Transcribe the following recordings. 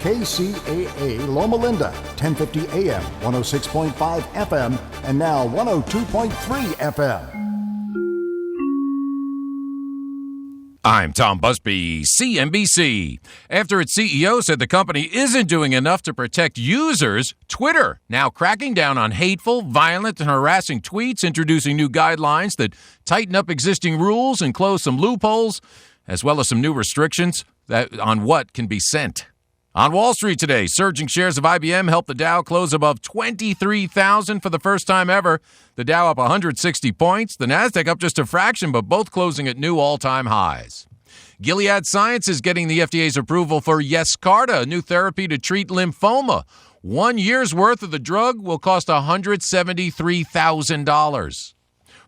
KCAA Loma Linda, 1050 AM, 106.5 FM, and now 102.3 FM. I'm Tom Busby, CNBC. After its CEO said the company isn't doing enough to protect users, Twitter now cracking down on hateful, violent, and harassing tweets, introducing new guidelines that tighten up existing rules and close some loopholes, as well as some new restrictions on what can be sent. On Wall Street today, surging shares of IBM helped the Dow close above 23,000 for the first time ever. The Dow up 160 points, the Nasdaq up just a fraction, but both closing at new all-time highs. Gilead Sciences getting the FDA's approval for Yescarta, a new therapy to treat lymphoma. 1 year's worth of the drug will cost $173,000.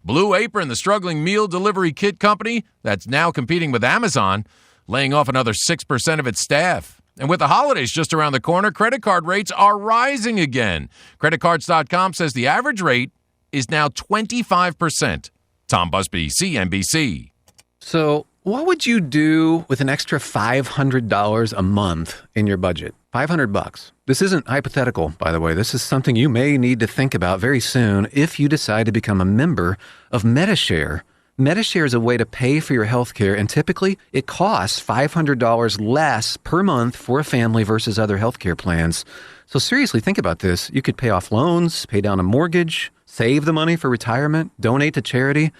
Blue Apron, the struggling meal delivery kit company that's now competing with Amazon, laying off another 6% of its staff. And with the holidays just around the corner, credit card rates are rising again. Creditcards.com says the average rate is now 25%. Tom Busby, CNBC. So what would you do with an extra $500 a month in your budget? $500. This isn't hypothetical, by the way. This is something you may need to think about very soon if you decide to become a member of MediShare. MediShare is a way to pay for your health care, and typically it costs $500 less per month for a family versus other health care plans. So seriously, think about this. You could pay off loans, pay down a mortgage, save the money for retirement, donate to charity.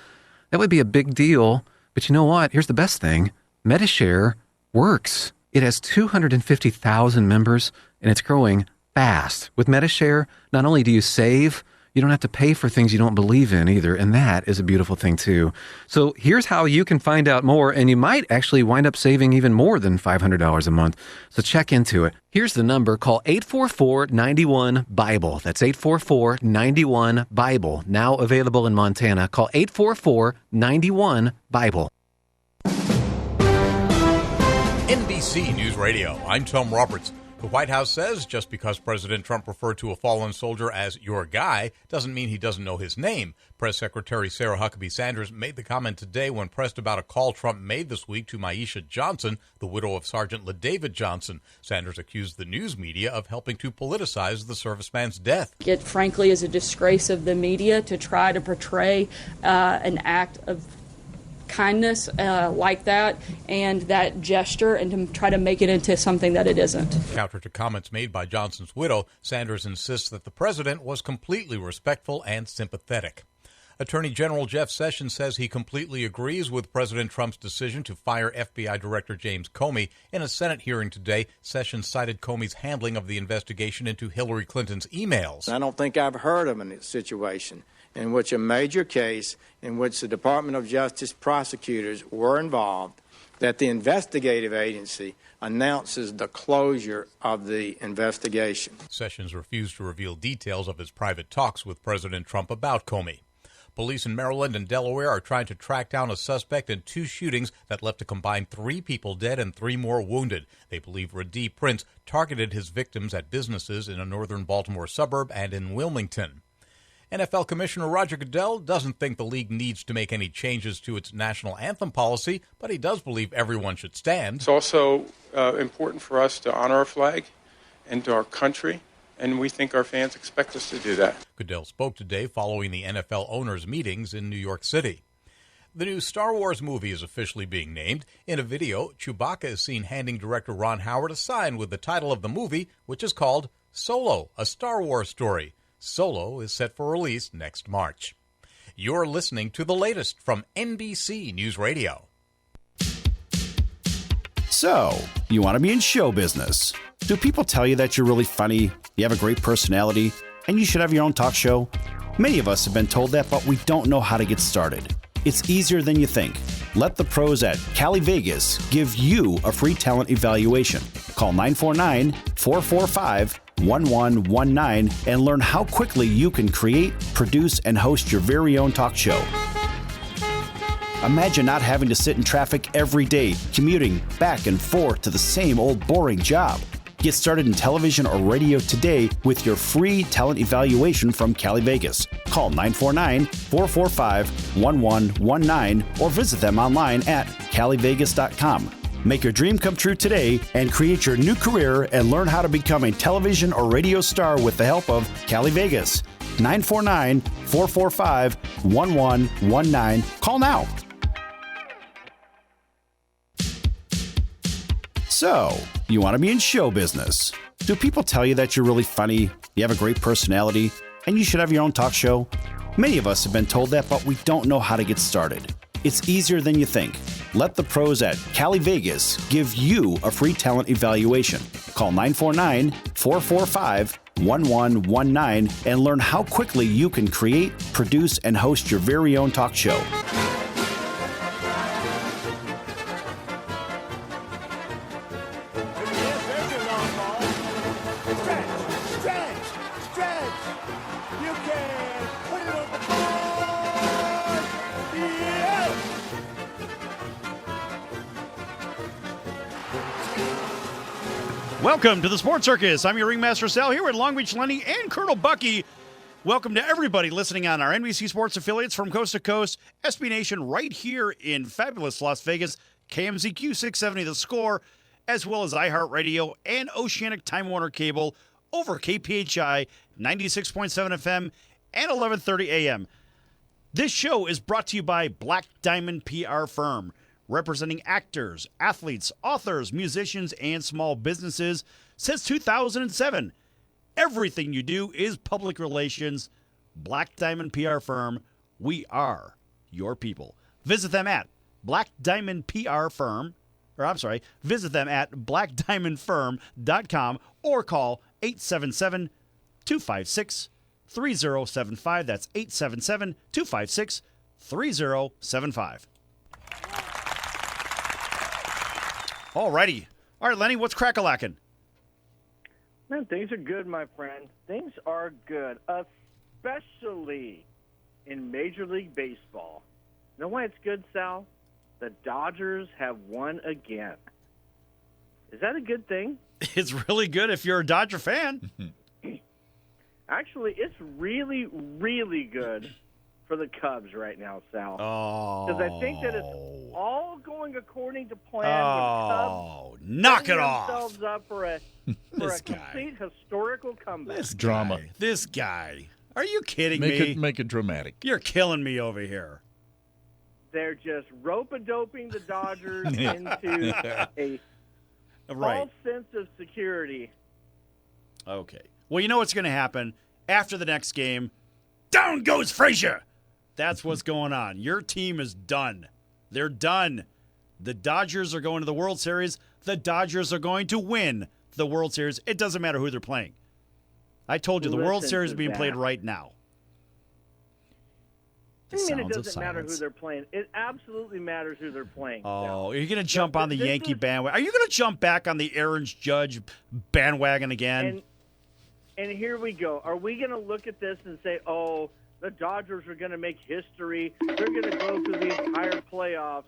That would be a big deal. But you know what? Here's the best thing. MediShare works. It has 250,000 members, and it's growing fast. With MediShare, not only do you save, you don't have to pay for things you don't believe in either, and that is a beautiful thing too. So here's how you can find out more, and you might actually wind up saving even more than $500 a month. So check into it. Here's the number. Call 844-91-BIBLE. That's 844-91-BIBLE. Now available in Montana. Call 844-91-BIBLE. NBC News Radio. I'm Tom Roberts. The White House says just because President Trump referred to a fallen soldier as your guy doesn't mean he doesn't know his name. Press Secretary Sarah Huckabee Sanders made the comment today when pressed about a call Trump made this week to Maisha Johnson, the widow of Sergeant LaDavid Johnson. Sanders accused the news media of helping to politicize the serviceman's death. It frankly is a disgrace of the media to try to portray an act of kindness like that and that gesture and to try to make it into something that it isn't. Counter to comments made by Johnson's widow, Sanders insists that the president was completely respectful and sympathetic. Attorney General Jeff Sessions says he completely agrees with President Trump's decision to fire FBI Director James Comey. In a Senate hearing today, Sessions cited Comey's handling of the investigation into Hillary Clinton's emails. I don't think I've heard of a situation in which a major case in which the Department of Justice prosecutors were involved, that the investigative agency announces the closure of the investigation. Sessions refused to reveal details of his private talks with President Trump about Comey. Police in Maryland and Delaware are trying to track down a suspect in 2 shootings that left a combined 3 people dead and 3 more wounded. They believe Radee Prince targeted his victims at businesses in a northern Baltimore suburb and in Wilmington. NFL Commissioner Roger Goodell doesn't think the league needs to make any changes to its national anthem policy, but he does believe everyone should stand. It's also important for us to honor our flag and our country, and we think our fans expect us to do that. Goodell spoke today following the NFL owners' meetings in New York City. The new Star Wars movie is officially being named. In a video, Chewbacca is seen handing director Ron Howard a sign with the title of the movie, which is called Solo, a Star Wars story. Solo is set for release next March. You're listening to the latest from NBC News Radio. So, you want to be in show business. Do people tell you that you're really funny, you have a great personality, and you should have your own talk show? Many of us have been told that, but we don't know how to get started. It's easier than you think. Let the pros at Cali Vegas give you a free talent evaluation. Call 949-445-1119 and learn how quickly you can create, produce, and host your very own talk show. Imagine not having to sit in traffic every day, commuting back and forth to the same old boring job. Get started in television or radio today with your free talent evaluation from Cali Vegas. Call 949-445-1119 or visit them online at calivegas.com. Make your dream come true today and create your new career and learn how to become a television or radio star with the help of Cali Vegas. 949-445-1119. Call now. So, you want to be in show business. Do people tell you that you're really funny, you have a great personality, and you should have your own talk show? Many of us have been told that, but we don't know how to get started. It's easier than you think. Let the pros at Cali Vegas give you a free talent evaluation. Call 949-445-1119 and learn how quickly you can create, produce, and host your very own talk show. Welcome to the Sports Circus. I'm your Ringmaster Sal here with Long Beach Lenny and Colonel Bucky. Welcome to everybody listening on our NBC Sports affiliates from coast to coast, SB Nation right here in fabulous Las Vegas, KMZQ 670 The Score, as well as iHeartRadio and Oceanic Time Warner Cable over KPHI 96.7 FM and 1130 AM. This show is brought to you by Black Diamond PR Firm, representing actors, athletes, authors, musicians, and small businesses since 2007. Everything you do is public relations. Black Diamond PR Firm, we are your people. Visit them at visit them at blackdiamondfirm.com or call 877-256-3075. That's 877-256-3075. Alrighty. All right, Lenny, what's crack-a-lackin'? Man, things are good, my friend. Things are good, especially in Major League Baseball. You know why it's good, Sal? The Dodgers have won again. Is that a good thing? It's really good if you're a Dodger fan. Actually, it's really, really good for the Cubs right now, Sal. Oh. Because I think that it's all going according to plan. Oh, knock it off. Themselves up for a complete historical comeback. This guy. Are you kidding me? Make it dramatic. You're killing me over here. They're just rope-a-doping the Dodgers into a false sense of security. Okay. Well, you know what's going to happen after the next game? Down goes Frazier. That's what's going on. Your team is done. They're done. The Dodgers are going to the World Series. The Dodgers are going to win the World Series. It doesn't matter who they're playing. I told you the World Series is being played right now. I mean, it doesn't matter who they're playing. It absolutely matters who they're playing. Oh, are you going to jump on the Yankee bandwagon? Are you going to jump back on the Aaron Judge bandwagon again? And here we go. Are we going to look at this and say, oh, the Dodgers are going to make history. They're going to go through the entire playoffs.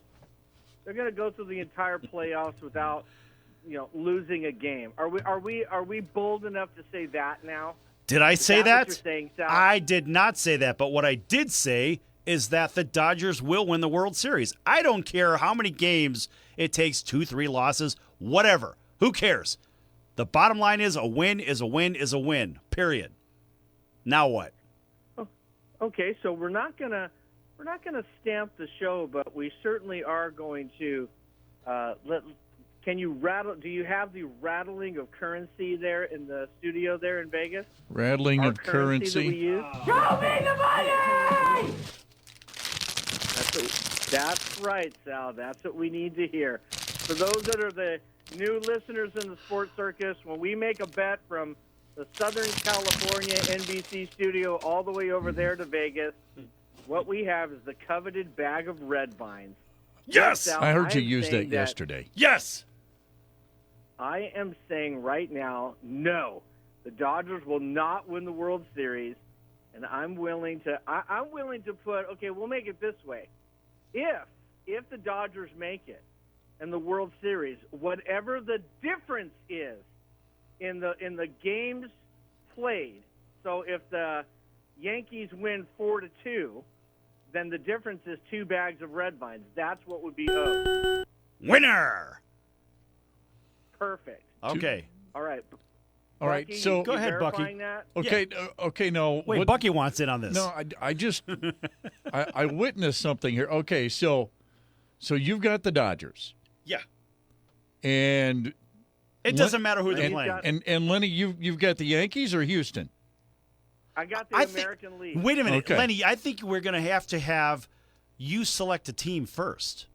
They're going to go through the entire playoffs without, losing a game. Are we bold enough to say that now? Did I say that? What you're saying, Sal? I did not say that. But what I did say is that the Dodgers will win the World Series. I don't care how many games it takes, 2-3 losses, whatever. Who cares? The bottom line is a win is a win is a win, period. Now what? Okay, so we're not gonna stamp the show, but we certainly are going to can you rattle? Do you have the rattling of currency there in the studio there in Vegas? Rattling of currency. That we use? Show me the money! That's right, Sal. That's what we need to hear. For those that are the new listeners in the Sports Circus, when we make a bet from the Southern California NBC studio all the way over there to Vegas, what we have is the coveted bag of red vines. Yes! Sal, I heard you use that yesterday. Yes! I am saying right now, no, the Dodgers will not win the World Series, and I'm willing to put, okay, we'll make it this way. If the Dodgers make it in the World Series, whatever the difference is in the games played, so if the Yankees win 4-2, then the difference is 2 bags of red vines. That's what would be owed. Winner! Perfect. Okay. All right. All right, Bucky, so Go ahead, Bucky. verifying that? okay, okay, no. Wait, Bucky wants in on this. No, I just I witnessed something here. Okay, so you've got the Dodgers, Yeah. and It doesn't matter who they're and, playing. and Lenny, you've got the Yankees or Houston? I got the I think- American League. Wait a minute, Okay. Lenny. I think we're going to have you select a team first.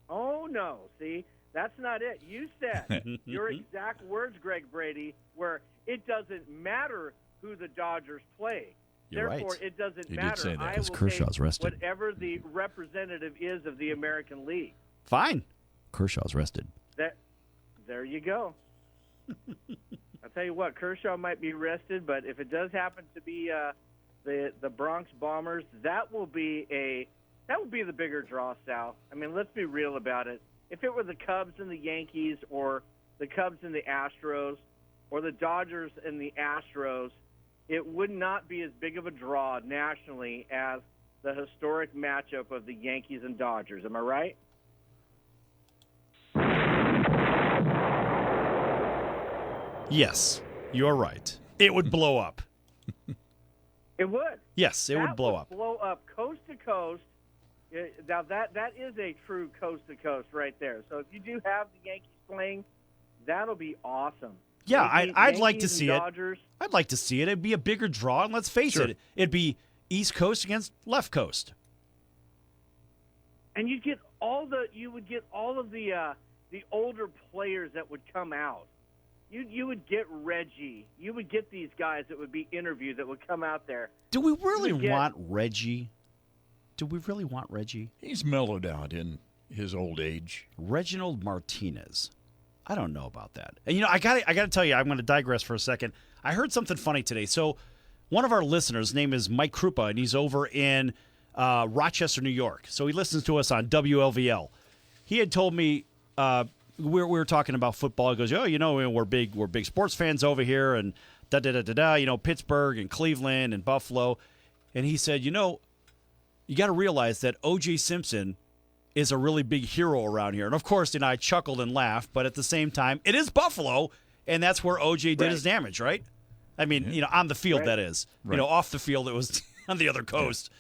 Oh, no. See, that's not it. You said your exact words, Greg Brady, where it doesn't matter who the Dodgers play. You're Therefore, right. it doesn't You did matter. say that, I 'cause will Kershaw's take rested. whatever the representative is of the American League. Fine. Kershaw's rested. There you go. I'll tell you what, Kershaw might be rested, but if it does happen to be the Bronx Bombers, that will be the bigger draw, Sal. I mean, let's be real about it. If it were the Cubs and the Yankees, or the Cubs and the Astros, or the Dodgers and the Astros, it would not be as big of a draw nationally as the historic matchup of the Yankees and Dodgers. Am I right? Yes, you're right. It would blow up. It would. Yes, it would blow up. Blow up coast to coast. Now that is a true coast to coast right there. So if you do have the Yankees playing, that'll be awesome. Yeah, I'd like to Yankees see and it. Dodgers. I'd like to see it. It'd be a bigger draw, and let's face it, it'd be East Coast against Left Coast. And you would get all of the older players that would come out. You would get Reggie. You would get these guys that would be interviewed that would come out there. Do we really want Reggie? Do we really want Reggie? He's mellowed out in his old age. Reginald Martinez. I don't know about that. And I got to tell you, I'm going to digress for a second. I heard something funny today. So, one of our listeners, his name is Mike Krupa, and he's over in Rochester, New York. So he listens to us on WLVL. He had told me we were talking about football. He goes, "Oh, we're big sports fans over here, and da da da da da. Pittsburgh and Cleveland and Buffalo." And he said, "You got to realize that O.J. Simpson is a really big hero around here." And of course, I chuckled and laughed, but at the same time, it is Buffalo, and that's where O.J. did his damage, right? I mean, on the field, that is. Right. Off the field, it was on the other coast.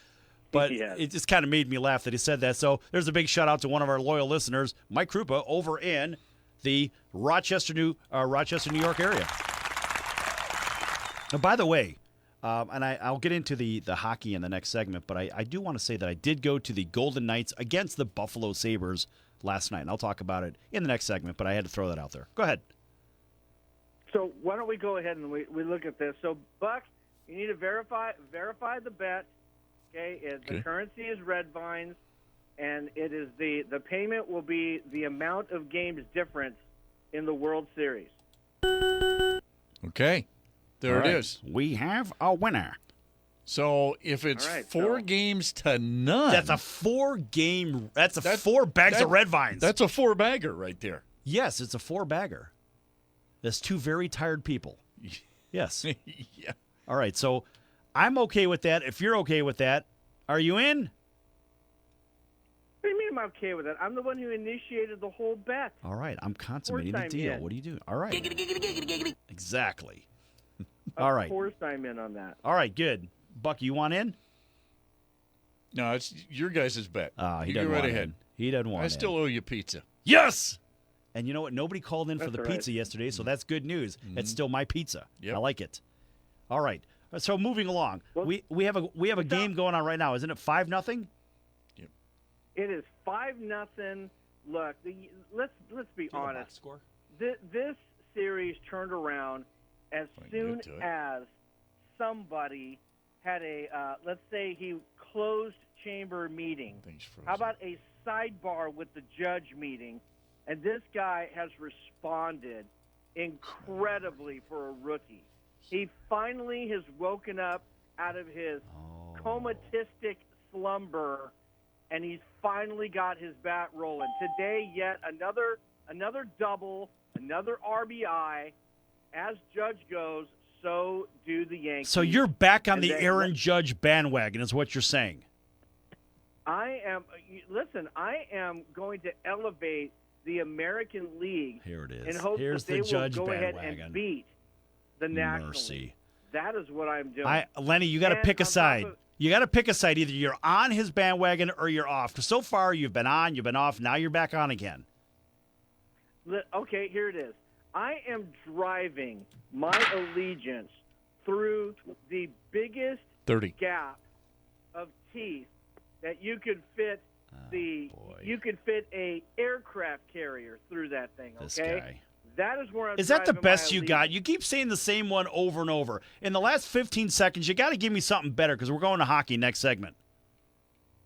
But it just kind of made me laugh that he said that. So there's a big shout out to one of our loyal listeners, Mike Krupa, over in the Rochester, New York area. Now, by the way, and I'll get into the hockey in the next segment, but I do want to say that I did go to the Golden Knights against the Buffalo Sabres last night, and I'll talk about it in the next segment, but I had to throw that out there. Go ahead. So why don't we go ahead and we look at this? So, Buck, you need to verify the bet. Okay, the currency is Red Vines, and it is the payment will be the amount of games difference in the World Series. Okay, there it is. We have a winner. So if it's four games to none, that's a 4-game. That's 4 bags of Red Vines. That's a 4-bagger right there. Yes, it's a 4-bagger. That's 2 very tired people. Yes. Yeah. All right, so I'm okay with that. If you're okay with that, are you in? What do you mean I'm okay with that? I'm the one who initiated the whole bet. All right, I'm consummating the deal. What do you do? All right. Exactly. All right. Of course I'm in on that. All right, good. Buck, you want in? No, it's your guys' bet. He You doesn't go right want ahead. in. He doesn't want I in. still owe you pizza. Yes! And you know what? Nobody called in for the That's all pizza yesterday, so that's good news. Mm-hmm. It's still my pizza. Yep. I like it. All right. So moving along, Well, we have a game going on right now. Isn't it 5-0? It is 5-0. Look, let's be honest. Score. This series turned around as I can soon get to it. as somebody had a let's say he closed chamber meeting. Things frozen. How about a sidebar with the judge meeting? And this guy has responded incredibly for a rookie. He finally has woken up out of his comatistic slumber, and he's finally got his bat rolling. Today, yet another double, another RBI. As Judge goes, so do the Yankees. So you're back on And the then- Aaron Judge bandwagon, is what you're saying. I am going to elevate the American League Here it is. in hopes Here's that they the Judge will go ahead bandwagon. and beat the National Mercy. League. That is what I'm doing. Lenny, you got to And pick a on top side. of- You got to pick a side. Either you're on his bandwagon or you're off. Because so far you've been on, you've been off. Now you're back on again. Okay, here it is. I am driving my allegiance through the biggest 30. gap of teeth that you could fit you could fit a aircraft carrier through that thing, okay? This guy. That is where I'm Is that the driving best my you got? allegiance. You keep saying the same one over and over. In the last 15 seconds, you got to give me something better because we're going to hockey next segment.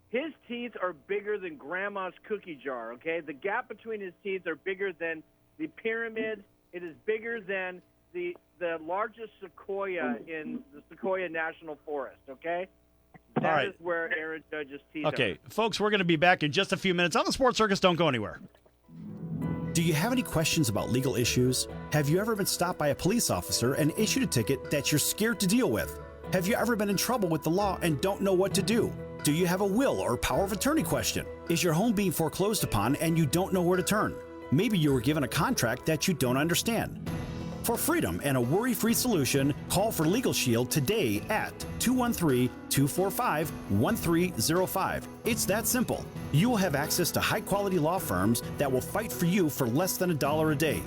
His teeth are bigger than Grandma's cookie jar, okay? The gap between his teeth are bigger than the pyramid. It is bigger than the largest sequoia in the Sequoia National Forest, okay? That is where Aaron Judge's teeth are. Okay, folks, we're going to be back in just a few minutes on the Sports Circus. Don't go anywhere. Do you have any questions about legal issues? Have you ever been stopped by a police officer and issued a ticket that you're scared to deal with? Have you ever been in trouble with the law and don't know what to do? Do you have a will or power of attorney question? Is your home being foreclosed upon and you don't know where to turn? Maybe you were given a contract that you don't understand. For freedom and a worry-free solution, call for Legal Shield today at 213-245-1305. It's that simple. You will have access to high-quality law firms that will fight for you for less than $1 a day.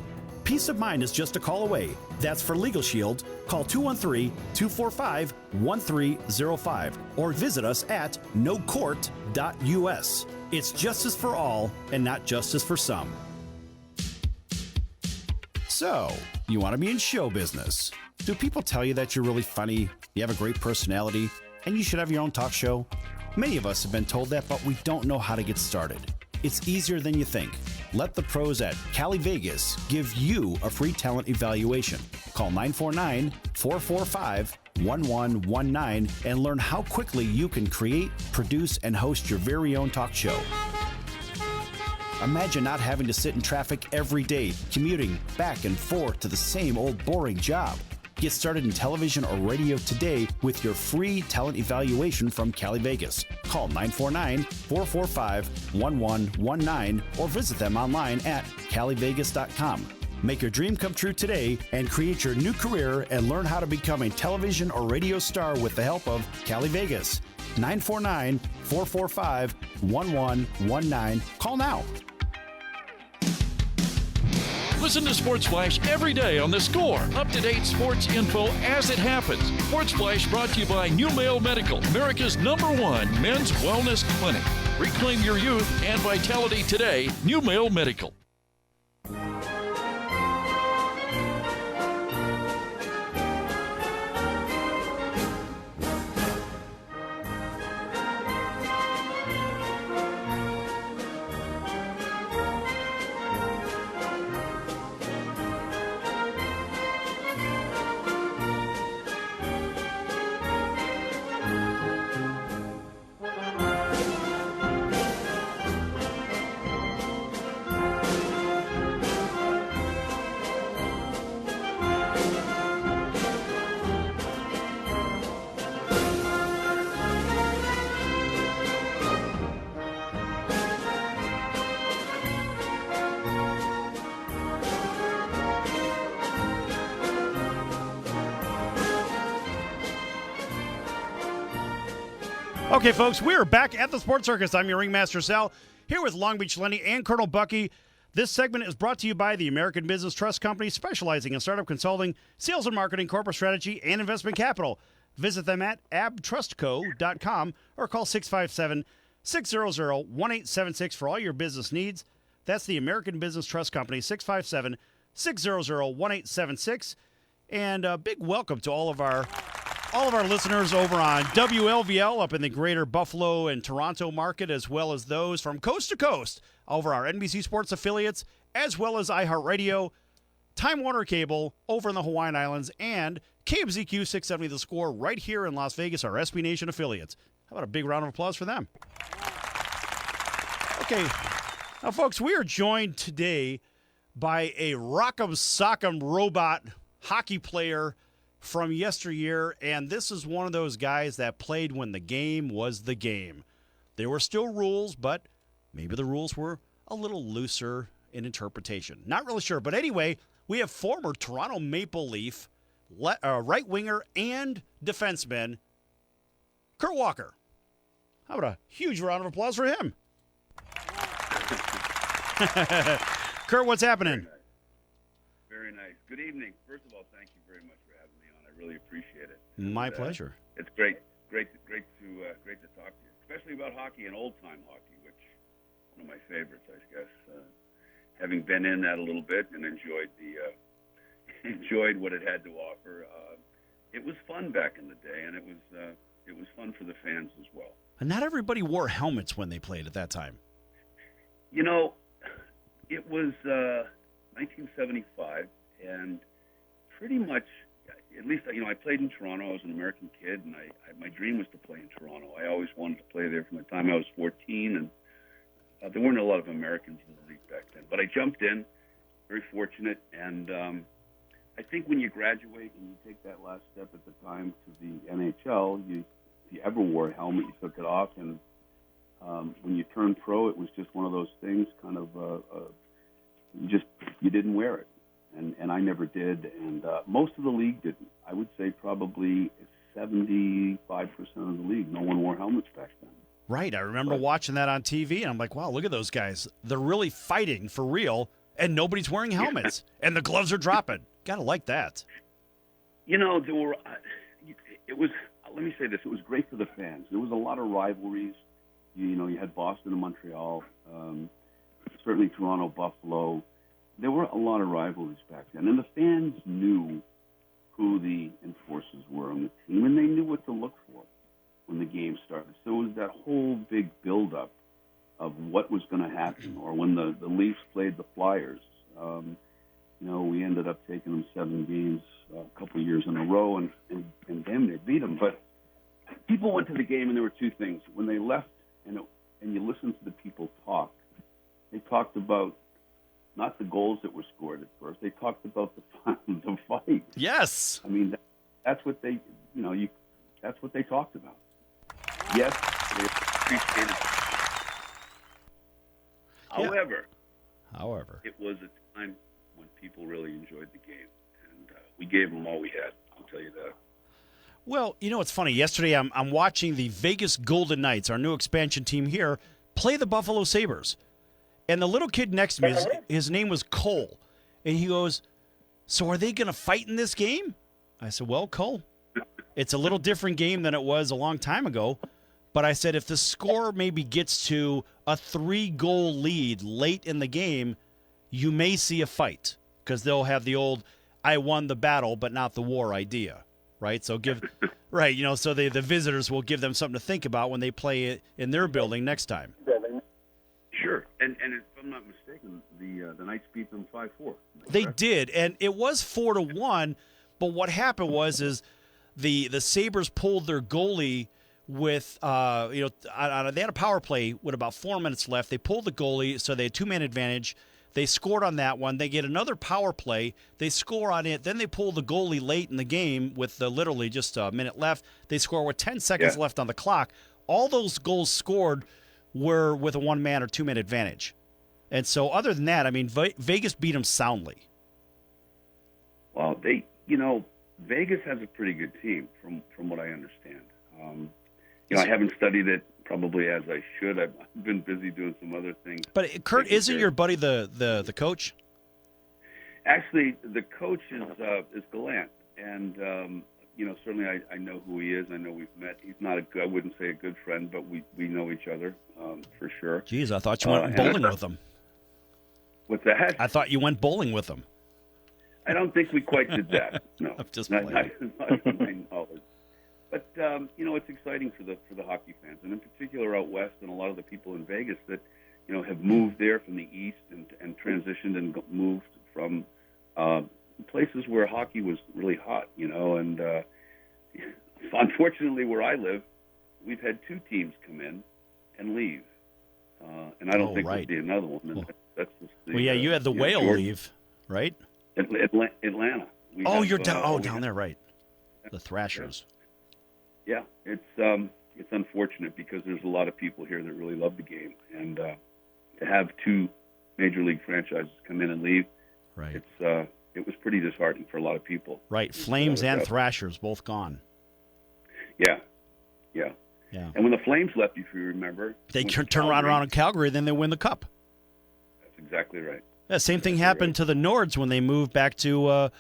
Peace of mind is just a call away. That's for Legal Shield. Call 213-245-1305 or visit us at nocourt.us. It's justice for all and not justice for some. So, you want to be in show business. Do people tell you that you're really funny, you have a great personality, and you should have your own talk show? Many of us have been told that, but we don't know how to get started. It's easier than you think. Let the pros at Cali Vegas give you a free talent evaluation. Call 949-445-1119 and learn how quickly you can create, produce, and host your very own talk show. Imagine not having to sit in traffic every day, commuting back and forth to the same old boring job. Get started in television or radio today with your free talent evaluation from Cali Vegas. Call 949-445-1119 or visit them online at calivegas.com. Make your dream come true today and create your new career and learn how to become a television or radio star with the help of Cali Vegas. 949-445-1119. Call now. Listen to Sports Flash every day on The Score. Up-to-date sports info as it happens. Sports Flash brought to you by New Male Medical, America's #1 men's wellness clinic. Reclaim your youth and vitality today. New Male Medical. Okay, folks, we're back at the Sports Circus. I'm your Ringmaster Sal, here with Long Beach Lenny and Colonel Bucky. This segment is brought to you by the American Business Trust Company, specializing in startup consulting, sales and marketing, corporate strategy, and investment capital. Visit them at abtrustco.com or call 657-600-1876 for all your business needs. That's the American Business Trust Company, 657-600-1876. And a big welcome to all of our listeners over on WLVL up in the greater Buffalo and Toronto market, as well as those from coast to coast over our NBC Sports affiliates, as well as iHeartRadio, Time Warner Cable over in the Hawaiian Islands, and KMZQ 670 The Score right here in Las Vegas, our SB Nation affiliates. How about a big round of applause for them? Okay, now, folks, we are joined today by a rock'em sock'em robot hockey player from yesteryear, and this is one of those guys that played when the game was the game. There were still rules, but maybe the rules were a little looser in interpretation. Not really sure. But anyway, we have former Toronto Maple Leaf right winger and defenseman Kurt Walker. How about a huge round of applause for him? Kurt, what's happening? Very nice. Good evening. First of all, thank you very much for having me on. I really appreciate it. My pleasure. It's great to talk to you, especially about hockey and old-time hockey, which is one of my favorites, I guess. Having been in that a little bit and enjoyed what it had to offer, it was fun back in the day, and it was fun for the fans as well. And not everybody wore helmets when they played at that time. You know, it was 1975, and pretty much, at least, I played in Toronto. I was an American kid, and my dream was to play in Toronto. I always wanted to play there from the time I was 14, and there weren't a lot of Americans in the league back then. But I jumped in, very fortunate, and I think when you graduate and you take that last step at the time to the NHL, if you ever wore a helmet, you took it off, and when you turned pro, it was just one of those things, kind of, you didn't wear it. And I never did, and most of the league didn't. I would say probably 75% of the league, no one wore helmets back then. Right. I remember watching that on TV, and I'm like, wow, look at those guys. They're really fighting for real, and nobody's wearing helmets, and the gloves are dropping. Gotta like that. There were, let me say this, it was great for the fans. There was a lot of rivalries. You had Boston and Montreal, certainly Toronto, Buffalo. There were a lot of rivalries back then, and the fans knew who the enforcers were on the team, and they knew what to look for when the game started. So it was that whole big buildup of what was going to happen, or when the Leafs played the Flyers. We ended up taking them 7 games a couple of years in a row, and damn, they beat them. But people went to the game, and there were two things. When they left, and you listened to the people talk, they talked about not the goals that were scored at first. They talked about the fight. Yes. I mean, that's what they, that's what they talked about. Yes, they appreciated it. However, it was a time when people really enjoyed the game, and we gave them all we had. I'll tell you that. Well, it's funny. Yesterday, I'm watching the Vegas Golden Knights, our new expansion team here, play the Buffalo Sabres. And the little kid next to me, his name was Cole. And he goes, so are they going to fight in this game? I said, well, Cole, it's a little different game than it was a long time ago. But I said, if the score maybe gets to a 3-goal lead late in the game, you may see a fight. Because they'll have the old, I won the battle, but not the war idea. Right? So so the visitors will give them something to think about when they play it in their building next time. Sure, and if I'm not mistaken, the Knights beat them 5-4. They did, and it was 4-1. But what happened was the Sabres pulled their goalie with they had a power play with about 4 minutes left. They pulled the goalie, so they had 2-man advantage. They scored on that one. They get another power play. They score on it. Then they pull the goalie late in the game with literally just a minute left. They score with 10 seconds left on the clock. All those goals scored were with a 1-man or 2-man advantage. And so other than that, I mean, Vegas beat them soundly. Well, Vegas has a pretty good team from what I understand. I haven't studied it probably as I should. I've been busy doing some other things. But Kurt, isn't your buddy the coach? Actually, the coach is Gallant, and certainly I know who he is. I know we've met. He's not I wouldn't say a good friend, but we know each other for sure. Geez, I thought you went bowling with him. What's that? I thought you went bowling with him. I don't think we quite did that. No, I'm just not my knowledge. But it's exciting for the hockey fans, and in particular out west, and a lot of the people in Vegas that have moved there from the east and transitioned and moved from places where hockey was really hot. And unfortunately, where I live, we've had 2 teams come in and leave, and I don't think there'll be another one. And that's just you had the whale leave, right? Atlanta. You're down. Down there, right? The Thrashers. Yeah, it's unfortunate because there's a lot of people here that really love the game, and to have 2 major league franchises come in and leave. Right. It was pretty disheartening for a lot of people. Right. Flames and Thrashers both gone. Yeah. Yeah. And when the Flames left, if you remember, They turn around in Calgary, then they win the Cup. That's exactly right. Yeah, same thing happened to the Nords when they moved back to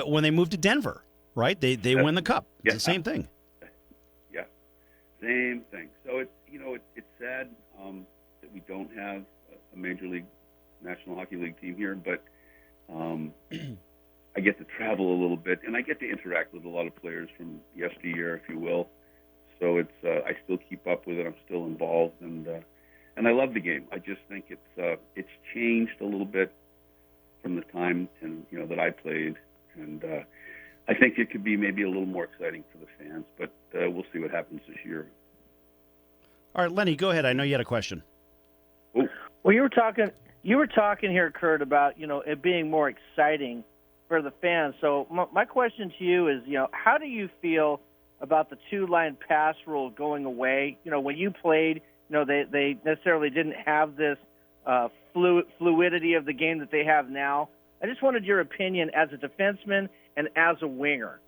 when they moved to Denver, right? They win the Cup. It's the same thing. Yeah, same thing. So it's sad that we don't have a major league, National Hockey League team here, but I get to travel a little bit, and I get to interact with a lot of players from yesteryear, if you will. So I still keep up with it. I'm still involved, and I love the game. I just think it's changed a little bit from the time that I played, and I think it could be maybe a little more exciting for the fans. But we'll see what happens this year. All right, Lenny, go ahead. I know you had a question. Oh. Well, you were talking here, Kurt, about it being more exciting for the fans. So my question to you is, how do you feel about the two-line pass rule going away? When you played, they necessarily didn't have this fluidity of the game that they have now. I just wanted your opinion as a defenseman and as a winger.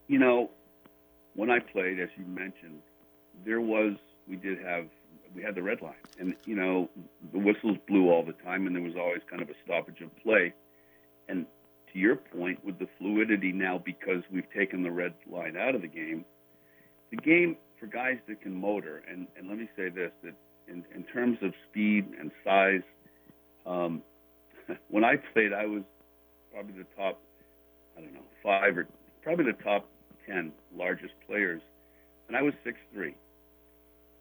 When I played, as you mentioned, we had the red line, and the whistles blew all the time, and there was always kind of a stoppage of play. And to your point, with the fluidity now, because we've taken the red line out of the game for guys that can motor, and let me say this, that in terms of speed and size, when I played, I was probably the top, 5 or probably the top 10 largest players, and I was 6'3".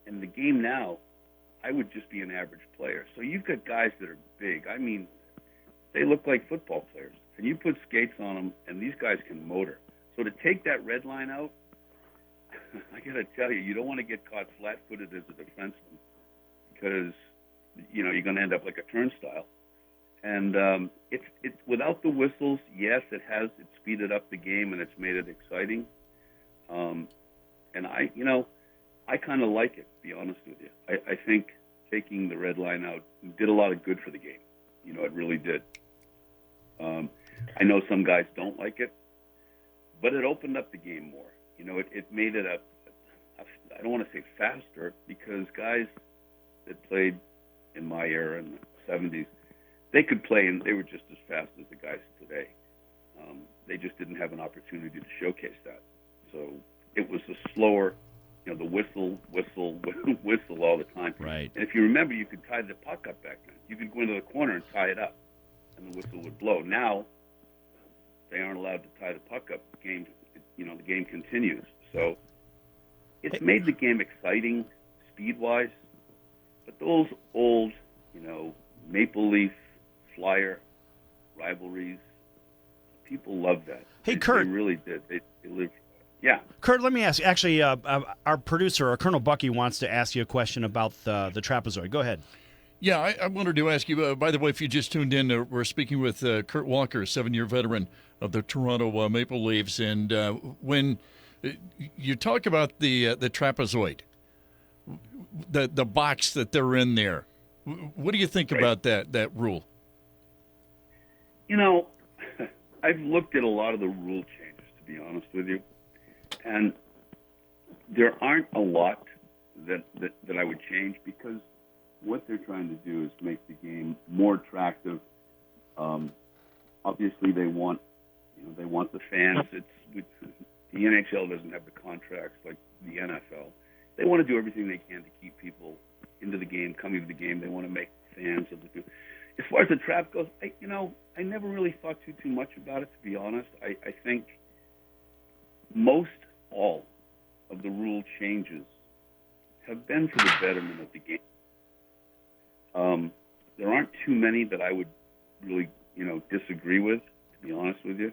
In the game now, I would just be an average player. So you've got guys that are big. I mean, they look like football players. And you put skates on them, and these guys can motor. So to take that red line out, I got to tell you don't want to get caught flat-footed as a defenseman because, you're going to end up like a turnstile. And it's without the whistles, yes, it speeded up the game and it's made it exciting. And I kind of like it, to be honest with you. I think taking the red line out did a lot of good for the game. It really did. I know some guys don't like it, but it opened up the game more. It made it I don't want to say faster, because guys that played in my era in the 70s, they could play and they were just as fast as the guys today. They just didn't have an opportunity to showcase that. So it was a slower, the whistle all the time. Right. And if you remember, you could tie the puck up back then. You could go into the corner and tie it up, and the whistle would blow. Now, they aren't allowed to tie the puck up. The game continues. So it's made the game exciting speed-wise, but those old, Maple Leaf, Flyer rivalries, people love that. Hey, Kurt. They really did. They lived. Yeah. Kurt, let me ask you. Actually, our producer, Colonel Bucky, wants to ask you a question about the trapezoid. Go ahead. Yeah, I wanted to ask you, by the way, if you just tuned in, we're speaking with Kurt Walker, 7-year veteran of the Toronto Maple Leafs. And when you talk about the trapezoid, the box that they're in there, what do you think about that rule? I've looked at a lot of the rule changes, to be honest with you, and there aren't a lot that I would change, because what they're trying to do is make the game more attractive. Obviously, they want the fans. The NHL doesn't have the contracts like the NFL. They want to do everything they can to keep people into the game, coming to the game. They want to make fans of the game. As far as the trap goes, I never really thought too much about it, to be honest. I think most all of the rule changes have been for the betterment of the game. There aren't too many that I would really, disagree with, to be honest with you.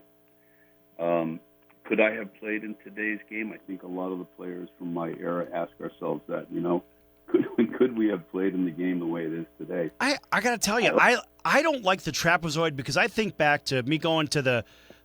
Could I have played in today's game? I think a lot of the players from my era ask ourselves that, could we have played in the game the way it is today? I got to tell you, I don't like the trapezoid, because I think back to me going to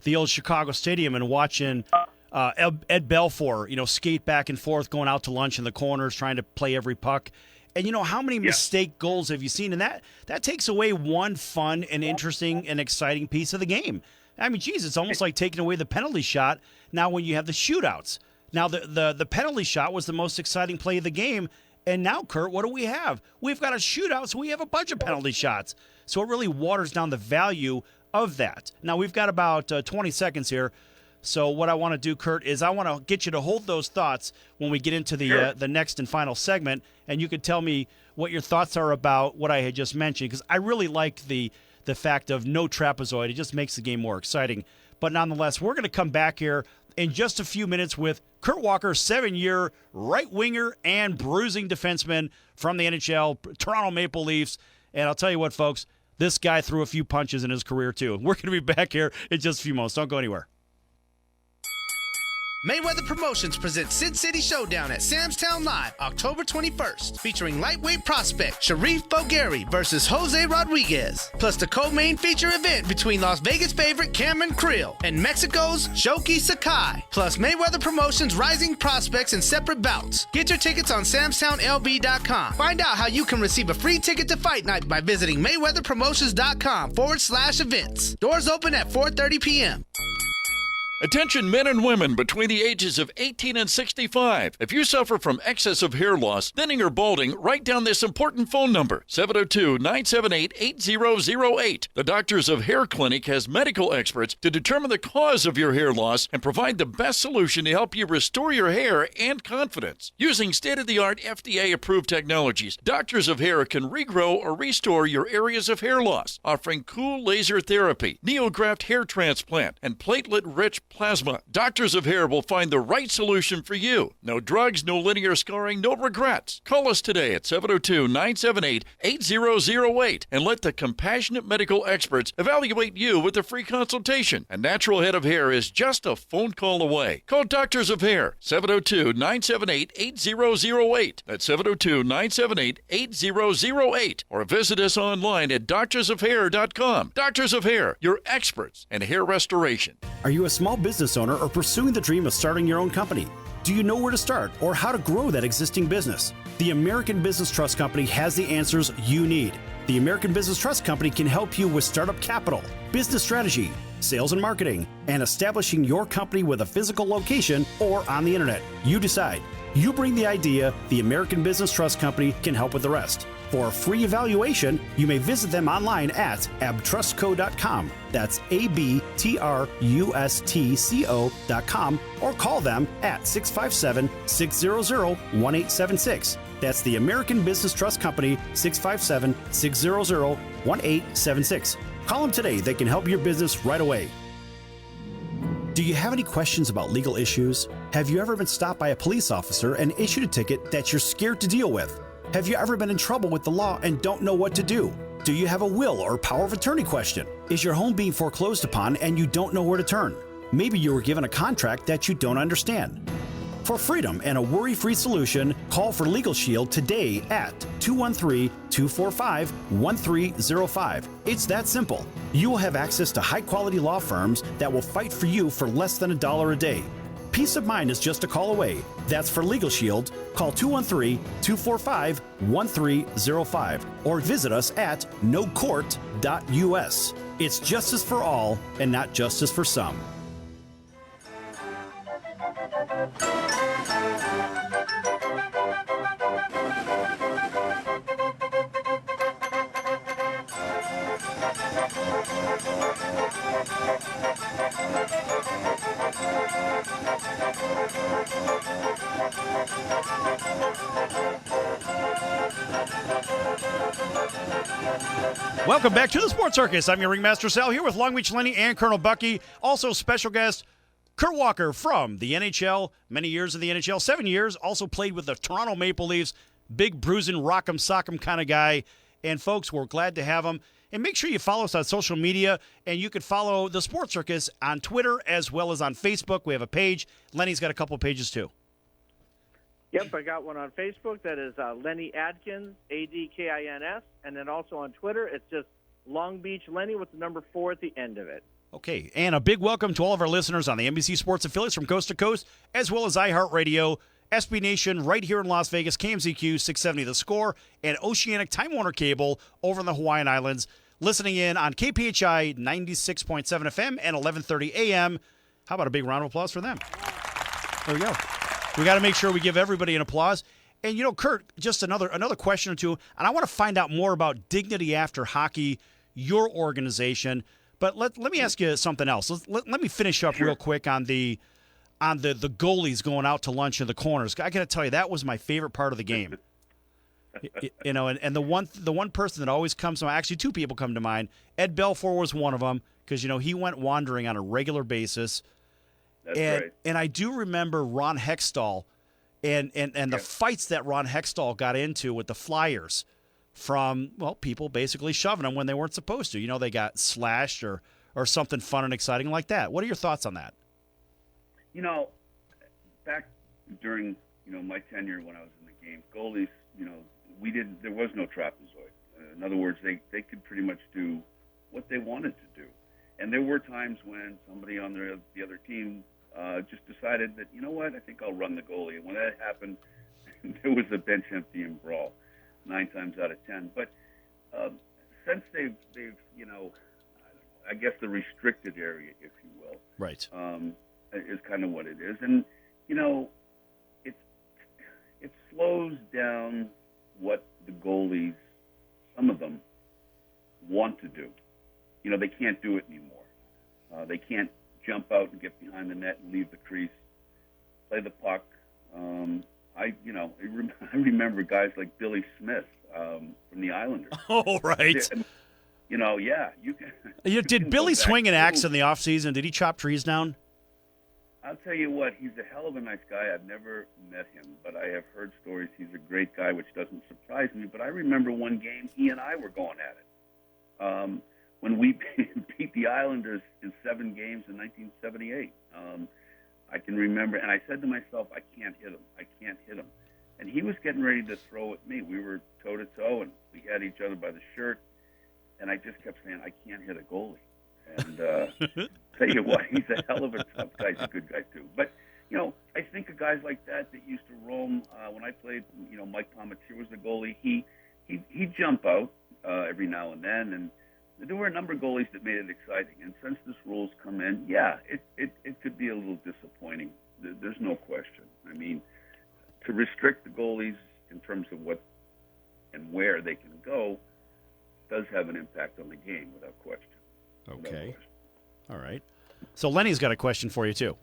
the old Chicago Stadium and watching Ed Belfour, skate back and forth, going out to lunch in the corners, trying to play every puck. And how many mistake goals have you seen? And that takes away one fun and interesting and exciting piece of the game. I mean, geez, it's almost like taking away the penalty shot now when you have the shootouts. Now, the penalty shot was the most exciting play of the game. And now, Kurt, what do we have? We've got a shootout, so we have a bunch of penalty shots. So it really waters down the value of that. Now, we've got about 20 seconds here. So what I want to do, Kurt, is I want to get you to hold those thoughts when we get into the next and final segment, and you could tell me what your thoughts are about what I had just mentioned, because I really like the fact of no trapezoid. It just makes the game more exciting. But nonetheless, we're going to come back here in just a few minutes with Kurt Walker, 7-year right-winger and bruising defenseman from the NHL, Toronto Maple Leafs. And I'll tell you what, folks, this guy threw a few punches in his career, too. We're going to be back here in just a few moments. Don't go anywhere. Mayweather Promotions presents Sid City Showdown at Sam's Town Live, October 21st, featuring lightweight prospect Sharif Bulgari versus Jose Rodriguez, plus the co-main feature event between Las Vegas favorite Cameron Creel and Mexico's Shoki Sakai, plus Mayweather Promotions rising prospects in separate bouts. Get your tickets on samstownlb.com. Find out how you can receive a free ticket to Fight Night by visiting mayweatherpromotions.com/events. Doors open at 4:30 p.m. Attention men and women between the ages of 18 and 65. If you suffer from excessive hair loss, thinning, or balding, write down this important phone number, 702-978-8008. The Doctors of Hair Clinic has medical experts to determine the cause of your hair loss and provide the best solution to help you restore your hair and confidence. Using state-of-the-art FDA-approved technologies, Doctors of Hair can regrow or restore your areas of hair loss, offering cool laser therapy, neograft hair transplant, and platelet-rich plasma. Doctors of Hair will find the right solution for you. No drugs, no linear scarring, no regrets. Call us today at 702-978-8008 and let the compassionate medical experts evaluate you with a free consultation. A natural head of hair is just a phone call away. Call Doctors of Hair, 702-978-8008. That's 702-978-8008. Or visit us online at doctorsofhair.com. Doctors of Hair, your experts in hair restoration. Are you a small business owner or pursuing the dream of starting your own company? Do you know where to start or how to grow that existing business? The American Business Trust Company has the answers you need. The American Business Trust Company can help you with startup capital, business strategy, sales and marketing, and establishing your company with a physical location or on the internet. You decide. You bring the idea, the American Business Trust Company can help with the rest. For a free evaluation, you may visit them online at abtrustco.com. That's ABTRUSTCO.com, or call them at 657-600-1876. That's the American Business Trust Company, 657-600-1876. Call them today. They can help your business right away. Do you have any questions about legal issues? Have you ever been stopped by a police officer and issued a ticket that you're scared to deal with? Have you ever been in trouble with the law and don't know what to do? Do you have a will or power of attorney question? Is your home being foreclosed upon and you don't know where to turn? Maybe you were given a contract that you don't understand. For freedom and a worry-free solution, call for Legal Shield today at 213-245-1305. It's that simple. You will have access to high-quality law firms that will fight for you for less than $1 a day. Peace of mind is just a call away. That's for Legal Shield. Call 213-245-1305 or visit us at nocourt.us. It's justice for all and not justice for some. Welcome back to the Sports Circus. I'm your Ringmaster Sal here with Long Beach Lenny and Colonel Bucky. Also special guest Kurt Walker from the NHL. Many years in the NHL, 7 years. Also played with the Toronto Maple Leafs. Big bruising, rock'em sock'em kind of guy. And folks, we're glad to have him. And make sure you follow us on social media. And you can follow the Sports Circus on Twitter as well as on Facebook. We have a page. Lenny's got a couple of pages too. Yep, I got one on Facebook that is Lenny Adkins, Adkins, and then also on Twitter, it's just Long Beach Lenny with the number 4 at the end of it. Okay, and a big welcome to all of our listeners on the NBC Sports affiliates from coast to coast, as well as iHeartRadio, SB Nation right here in Las Vegas, KMZQ 670 The Score, and Oceanic Time Warner Cable over in the Hawaiian Islands. Listening in on KPHI 96.7 FM and 1130 AM. How about a big round of applause for them? There we go. We got to make sure we give everybody an applause. And, Kurt, just another question or two, and I want to find out more about Dignity After Hockey, your organization. But let me ask you something else. Let me finish up real quick on the goalies going out to lunch in the corners. I got to tell you, that was my favorite part of the game. And the one person that always comes to mind, actually two people come to mind. Ed Belfour was one of them because, he went wandering on a regular basis. That's right. And I do remember Ron Hextall and the fights that Ron Hextall got into with the Flyers from, people basically shoving them when they weren't supposed to. They got slashed or something fun and exciting like that. What are your thoughts on that? Back during, my tenure when I was in the game, goalies, there was no trapezoid. In other words, they could pretty much do what they wanted to do. And there were times when somebody on the other team just decided that, I think I'll run the goalie. And when that happened, there was a bench emptying brawl 9 times out of 10. But since they've I guess the restricted area, if you will, right, is kind of what it is. And, it slows down what the goalies, some of them, want to do. They can't do it anymore. They can't jump out and get behind the net and leave the crease, play the puck. I remember guys like Billy Smith from the Islanders. Oh, right. You can. Did Billy swing an axe in the offseason? Did he chop trees down? I'll tell you what, he's a hell of a nice guy. I've never met him, but I have heard stories. He's a great guy, which doesn't surprise me. But I remember one game he and I were going at it. When we beat the Islanders in 7 games in 1978. I can remember, and I said to myself, I can't hit him. And he was getting ready to throw at me. We were toe-to-toe, and we had each other by the shirt, and I just kept saying, I can't hit a goalie. And tell you what, he's a hell of a tough guy. He's a good guy, too. But, I think of guys like that used to roam. When I played, Mike Palmatier was the goalie. He'd jump out every now and then, and there were a number of goalies that made it exciting. And since this rule's come in, it could be a little disappointing. There's no question. I mean, to restrict the goalies in terms of what and where they can go does have an impact on the game, without question. Okay. All right. So Lenny's got a question for you, too.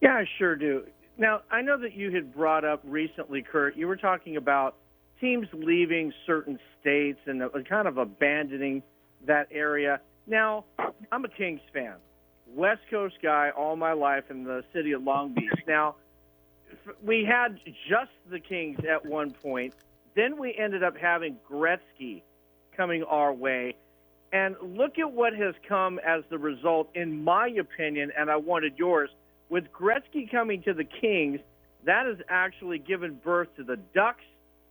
Yeah, I sure do. Now, I know that you had brought up recently, Kurt, you were talking about teams leaving certain states and kind of abandoning that area. Now, I'm a Kings fan, West Coast guy all my life in the city of Long Beach. Now, we had just the Kings at one point. Then we ended up having Gretzky coming our way. And look at what has come as the result, in my opinion, and I wanted yours. With Gretzky coming to the Kings, that has actually given birth to the Ducks,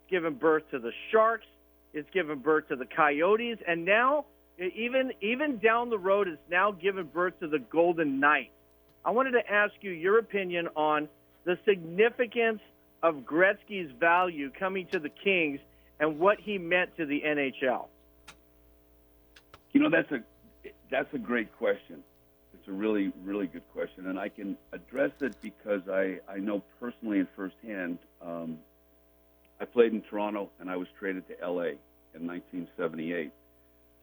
given birth to the Sharks, it's given birth to the Coyotes, and now, even down the road, it's now given birth to the Golden Knights. I wanted to ask you your opinion on the significance of Gretzky's value coming to the Kings and what he meant to the NHL. That's a great question. It's a really, really good question, and I can address it because I know personally and firsthand. I played in Toronto, and I was traded to L.A. in 1978.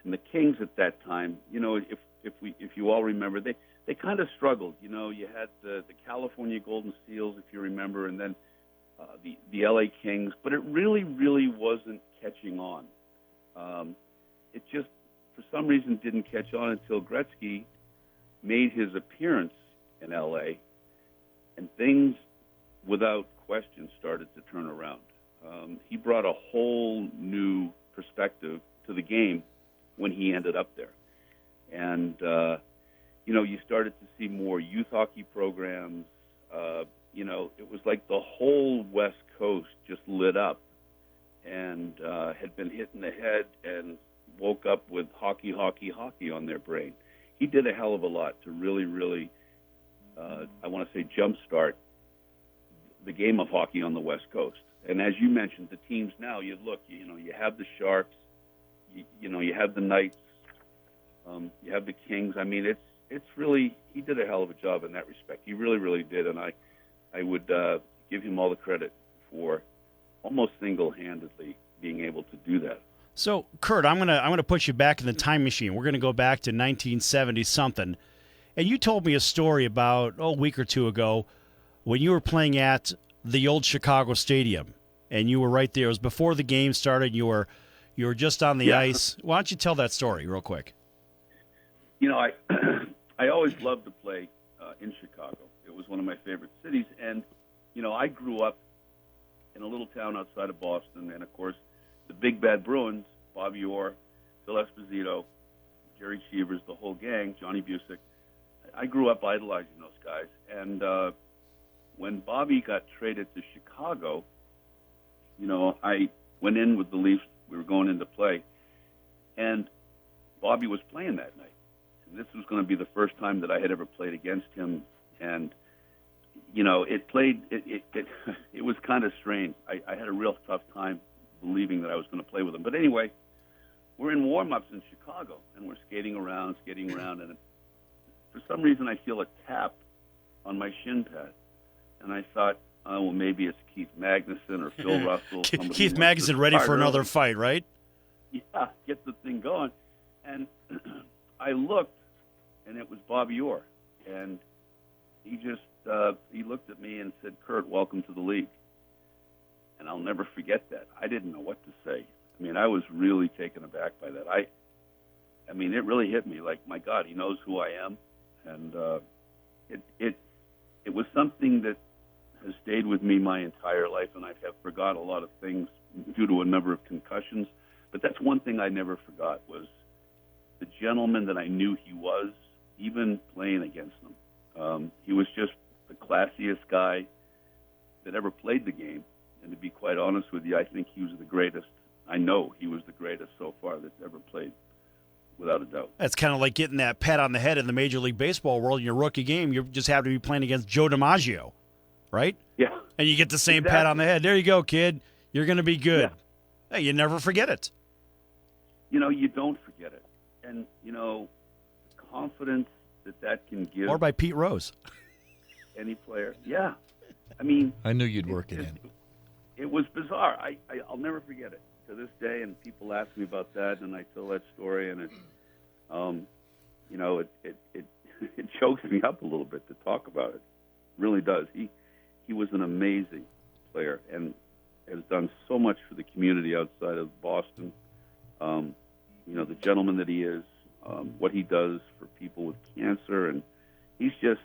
And the Kings at that time, if you all remember, they kind of struggled. You had the California Golden Seals, if you remember, and then the L.A. Kings, but it really, really wasn't catching on. It just, for some reason, didn't catch on until Gretzky made his appearance in L.A., and things, without question, started to turn around. He brought a whole new perspective to the game when he ended up there. And, you started to see more youth hockey programs. It was like the whole West Coast just lit up and had been hit in the head and woke up with hockey on their brain. He did a hell of a lot to really, really, I want to say, jumpstart the game of hockey on the West Coast. And as you mentioned, the teams now, you have the Sharks, you have the Knights, you have the Kings. I mean, it's really, he did a hell of a job in that respect. He really, really did. And I would give him all the credit for almost single-handedly being able to do that. So, Kurt, I'm gonna put you back in the time machine. We're gonna go back to 1970 something, and you told me a story about a week or two ago when you were playing at the old Chicago Stadium, and you were right there. It was before the game started. You were just on the ice. Why don't you tell that story real quick? I always loved to play in Chicago. It was one of my favorite cities, and I grew up in a little town outside of Boston, and of course, the Big Bad Bruins, Bobby Orr, Phil Esposito, Jerry Cheevers, the whole gang, Johnny Busick. I grew up idolizing those guys, and when Bobby got traded to Chicago, I went in with the Leafs. We were going into play, and Bobby was playing that night. And this was going to be the first time that I had ever played against him, and it was kind of strange. I had a real tough time believing that I was going to play with him. But anyway, we're in warm-ups in Chicago, and we're skating around, and for some reason I feel a tap on my shin pad. And I thought, well, maybe it's Keith Magnuson or Phil Russell. Keith Magnuson ready for another fight, right? Yeah, get the thing going. And I looked, and it was Bobby Orr. And he just he looked at me and said, "Kurt, welcome to the league." And I'll never forget that. I didn't know what to say. I mean, I was really taken aback by that. I mean, it really hit me. Like, my God, he knows who I am, and it was something that has stayed with me my entire life, and I have forgot a lot of things due to a number of concussions. But that's one thing I never forgot was the gentleman that I knew he was, even playing against him. He was just the classiest guy that ever played the game. And to be quite honest with you, I think he was the greatest. I know he was the greatest so far that's ever played, without a doubt. That's kind of like getting that pat on the head in the Major League Baseball world in your rookie game. You just happen to be playing against Joe DiMaggio, right? Yeah. And you get the same pat on the head. There you go, kid. You're going to be good. Yeah. Hey, you never forget it. You don't forget it. And, the confidence that can give. Or by Pete Rose. Any player. Yeah. I mean. I knew you'd work it in. It was bizarre. I'll never forget it to this day. And people ask me about that, and I tell that story, and it chokes me up a little bit to talk about it. It really does. He was an amazing player and has done so much for the community outside of Boston. The gentleman that he is, what he does for people with cancer, and he's just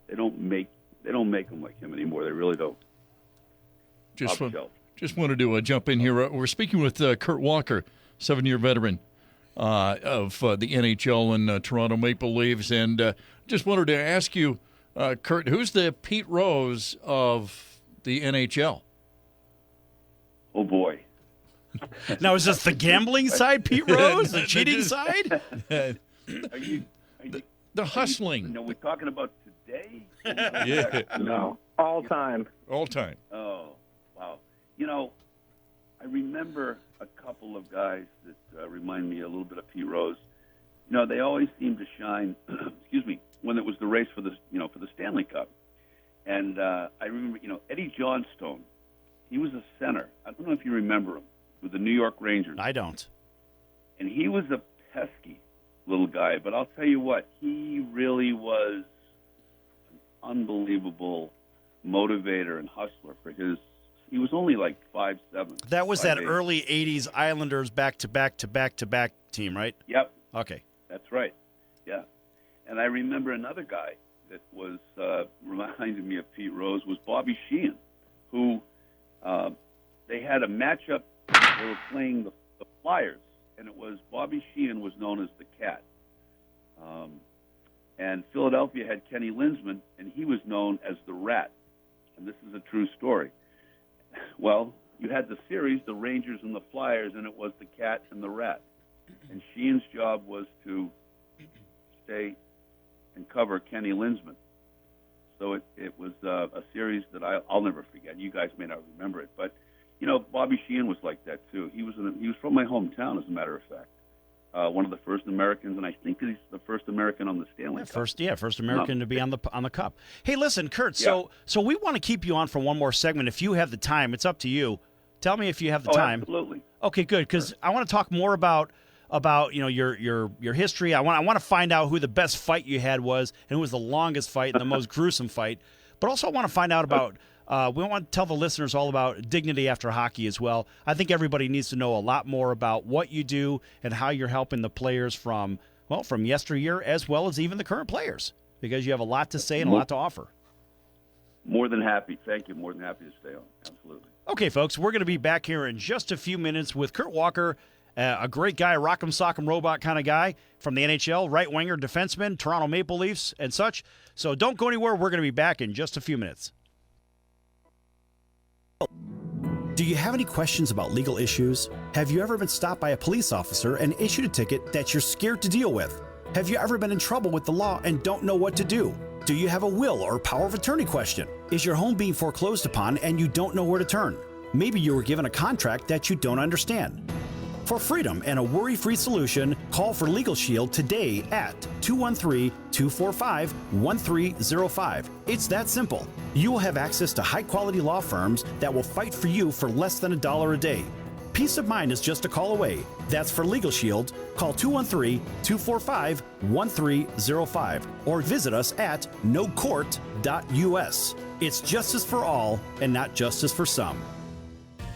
they don't make them like him anymore. They really don't. Just wanted to jump in here. We're speaking with Kurt Walker, 7-year veteran of the NHL and Toronto Maple Leafs, and just wanted to ask you, Kurt, who's the Pete Rose of the NHL? Oh boy! Now is this the gambling side, Pete Rose, the cheating side? Are you the hustling? We're talking about today. Yeah. No, all time. All time. Oh. Wow. I remember a couple of guys that remind me a little bit of Pete Rose. They always seem to shine, when it was the race for the Stanley Cup. And I remember, Eddie Johnstone, he was a center. I don't know if you remember him, with the New York Rangers. I don't. And he was a pesky little guy, but I'll tell you what, he really was an unbelievable motivator and hustler for he was only like 5'7". That was 5'8". that early 80s Islanders back-to-back team, right? Yep. Okay. That's right. Yeah. And I remember another guy that was reminded me of Pete Rose was Bobby Sheehan, who they had a matchup. They were playing the Flyers, and it was Bobby Sheehan was known as the Cat. And Philadelphia had Kenny Linsman, and he was known as the Rat. And this is a true story. Well, you had the series, the Rangers and the Flyers, and it was the Cat and the Rat. And Sheehan's job was to stay and cover Kenny Linsman. So it was a series that I'll never forget. You guys may not remember it, but Bobby Sheehan was like that too. He was from my hometown, as a matter of fact. One of the first Americans, and I think he's the first American on the Stanley Cup. First American to be on the Cup. Hey, listen, Kurt. So we want to keep you on for one more segment. If you have the time, it's up to you. Tell me if you have the time. Absolutely. Okay, good. Because I want to talk more about your history. I want to find out who the best fight you had was, and who was the longest fight and the most gruesome fight. But also, I want to find out about. We want to tell the listeners all about Dignity After Hockey as well. I think everybody needs to know a lot more about what you do and how you're helping the players from yesteryear as well as even the current players, because you have a lot to say and a lot to offer. More than happy. Thank you. More than happy to stay on. Absolutely. Okay, folks, we're going to be back here in just a few minutes with Kurt Walker, a great guy, rock'em sock'em robot kind of guy from the NHL, right winger, defenseman, Toronto Maple Leafs, and such. So don't go anywhere. We're going to be back in just a few minutes. Do you have any questions about legal issues? Have you ever been stopped by a police officer and issued a ticket that you're scared to deal with? Have you ever been in trouble with the law and don't know what to do? Do you have a will or power of attorney question? Is your home being foreclosed upon and you don't know where to turn? Maybe you were given a contract that you don't understand. For freedom and a worry-free solution, call for Legal Shield today at 213-245-1305. It's that simple. You will have access to high-quality law firms that will fight for you for less than $1 a day. Peace of mind is just a call away. That's for Legal Shield. Call 213-245-1305 or visit us at nocourt.us. It's justice for all and not justice for some.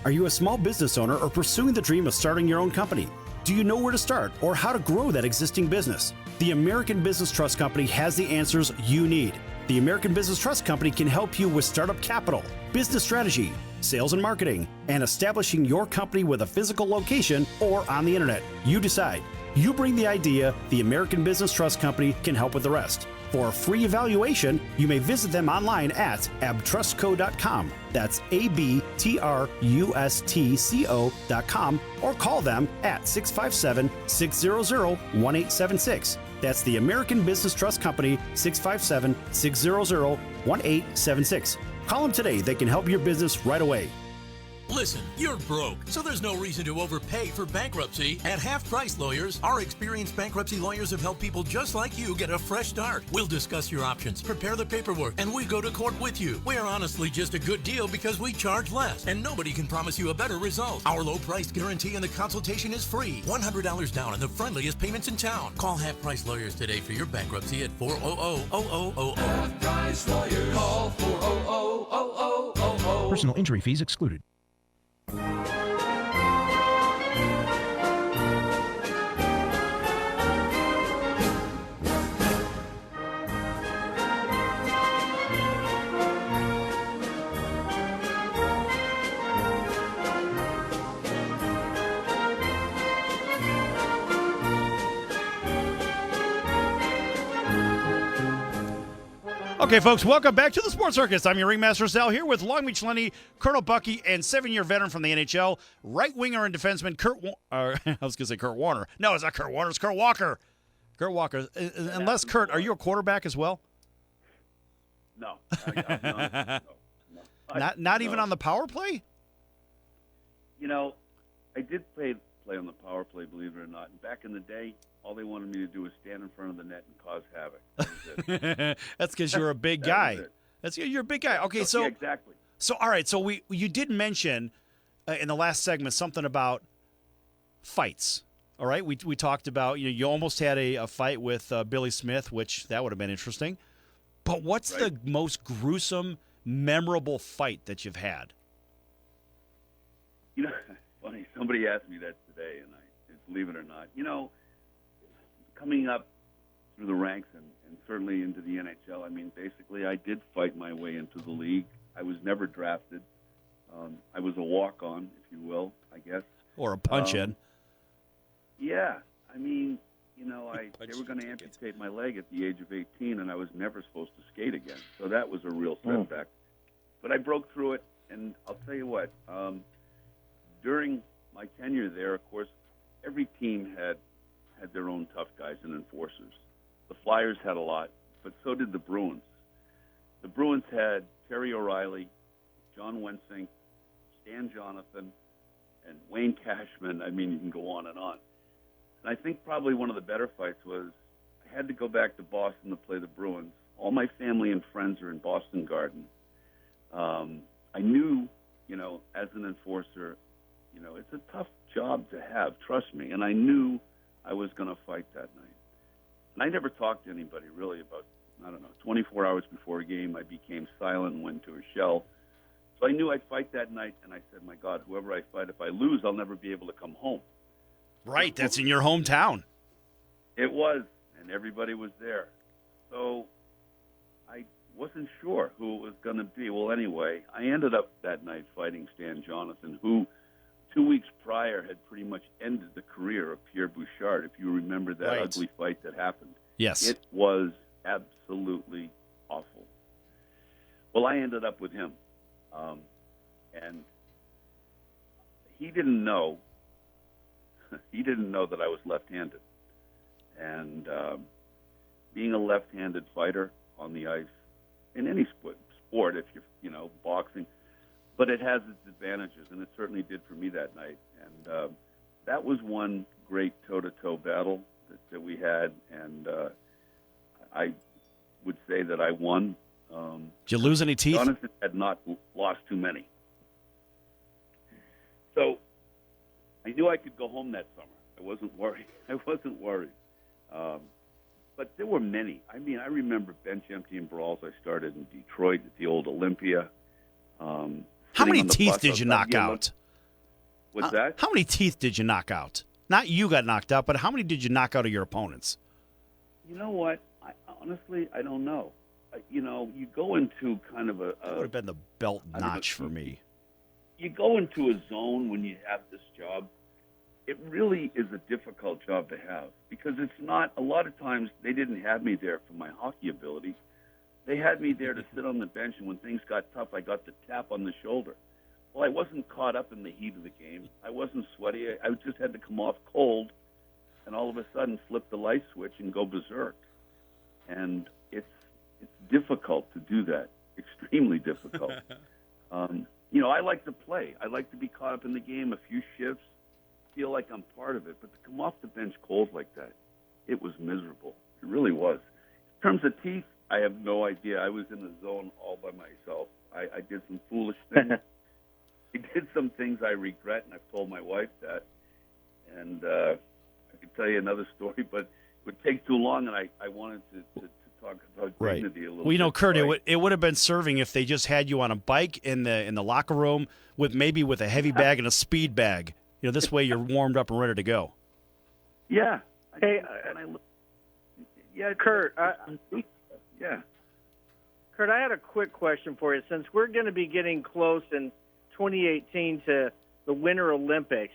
Are you a small business owner or pursuing the dream of starting your own company? Do you know where to start or how to grow that existing business? The American Business Trust Company has the answers you need. The American Business Trust Company can help you with startup capital, business strategy, sales and marketing, and establishing your company with a physical location or on the internet. You decide. You bring the idea, the American Business Trust Company can help with the rest. For a free evaluation, you may visit them online at abtrustco.com. That's ABTRUSTCO.com, or call them at 657-600-1876. That's the American Business Trust Company, 657-600-1876. Call them today. They can help your business right away. Listen, you're broke, so there's no reason to overpay for bankruptcy. At Half Price Lawyers, our experienced bankruptcy lawyers have helped people just like you get a fresh start. We'll discuss your options, prepare the paperwork, and we go to court with you. We're honestly just a good deal because we charge less, and nobody can promise you a better result. Our low price guarantee and the consultation is free. $100 down and the friendliest payments in town. Call Half Price Lawyers today for your bankruptcy at 400-0000. Half Price Lawyers. Call 400-0000. Personal injury fees excluded. Okay, folks, welcome back to the Sports Circus. I'm your Ringmaster Sal here with Long Beach Lenny, Colonel Bucky, and 7-year veteran from the NHL, right winger and defenseman I was going to say Kurt Warner. No, it's not Kurt Warner. It's Kurt Walker. Kurt Walker. Unless, Kurt, are you a quarterback as well? No. Not even on the power play? You know, I did play on the power play, believe it or not. And back in the day, all they wanted me to do was stand in front of the net and cause havoc. That was it. That's because you're a big guy. You're a big guy. Okay, so yeah, exactly. So all right, so you did mention in the last segment something about fights. All right, we talked about you almost had a fight with Billy Smith, which that would have been interesting. But what's the most gruesome, memorable fight that you've had? You know, funny. Somebody asked me that today, and believe it or not, coming up through the ranks and certainly into the NHL, I mean, basically I did fight my way into the league. I was never drafted. I was a walk-on, if you will, I guess. Or a punch-in. Yeah. I mean, they were going to amputate my leg at the age of 18, and I was never supposed to skate again. So that was a real setback. But I broke through it, and I'll tell you what, during my tenure there, of course, every team had their own tough guys and enforcers. The Flyers had a lot, but so did the Bruins. the Bruins had Terry O'Reilly, John Wensink, Stan Jonathan, and Wayne Cashman. I mean, you can go on and on. And I think probably one of the better fights was I had to go back to Boston to play the Bruins. All my family and friends are in Boston Garden. I knew, as an enforcer, it's a tough job to have, trust me. And I knew I was going to fight that night. And I never talked to anybody really about, 24 hours before a game, I became silent and went into a shell. So I knew I'd fight that night, and I said, my God, whoever I fight, if I lose, I'll never be able to come home. Right, that's in your hometown. It was, and everybody was there. So I wasn't sure who it was going to be. Well, anyway, I ended up that night fighting Stan Jonathan, who 2 weeks prior had pretty much ended the career of Pierre Bouchard, if you remember that ugly fight that happened. Yes. It was absolutely awful. Well, I ended up with him, and he didn't know. He didn't know that I was left-handed, and being a left-handed fighter on the ice in any sport, if you're boxing, but it has its advantages, and it certainly did for me that night. And that was one great toe-to-toe battle that we had, and I would say that I won. Did you lose any teeth? Jonathan had not lost too many. So I knew I could go home that summer. I wasn't worried. But there were many. I mean, I remember bench emptying brawls I started in Detroit at the old Olympia. How many teeth did you knock out? What's that? How many teeth did you knock out? Not you got knocked out, but how many did you knock out of your opponents? You know what? Honestly, I don't know. You go into kind of that would have been the belt notch for me. You go into a zone when you have this job. It really is a difficult job to have because it's not, a lot of times they didn't have me there for my hockey ability. They had me there to sit on the bench, and when things got tough, I got the tap on the shoulder. Well, I wasn't caught up in the heat of the game. I wasn't sweaty. I just had to come off cold and all of a sudden flip the light switch and go berserk. And it's difficult to do that, extremely difficult. I like to play. I like to be caught up in the game, a few shifts, feel like I'm part of it. But to come off the bench cold like that, it was miserable. It really was. In terms of teeth, I have no idea. I was in the zone all by myself. I did some foolish things. I did some things I regret, and I've told my wife that. And I could tell you another story, but it would take too long, and I wanted to talk about dignity a little bit. Kurt, it would have been serving if they just had you on a bike in the locker room with a heavy bag and a speed bag. This way you're warmed up and ready to go. Yeah. Hey, Kurt. Yeah. Kurt, I had a quick question for you. Since we're going to be getting close in 2018 to the Winter Olympics,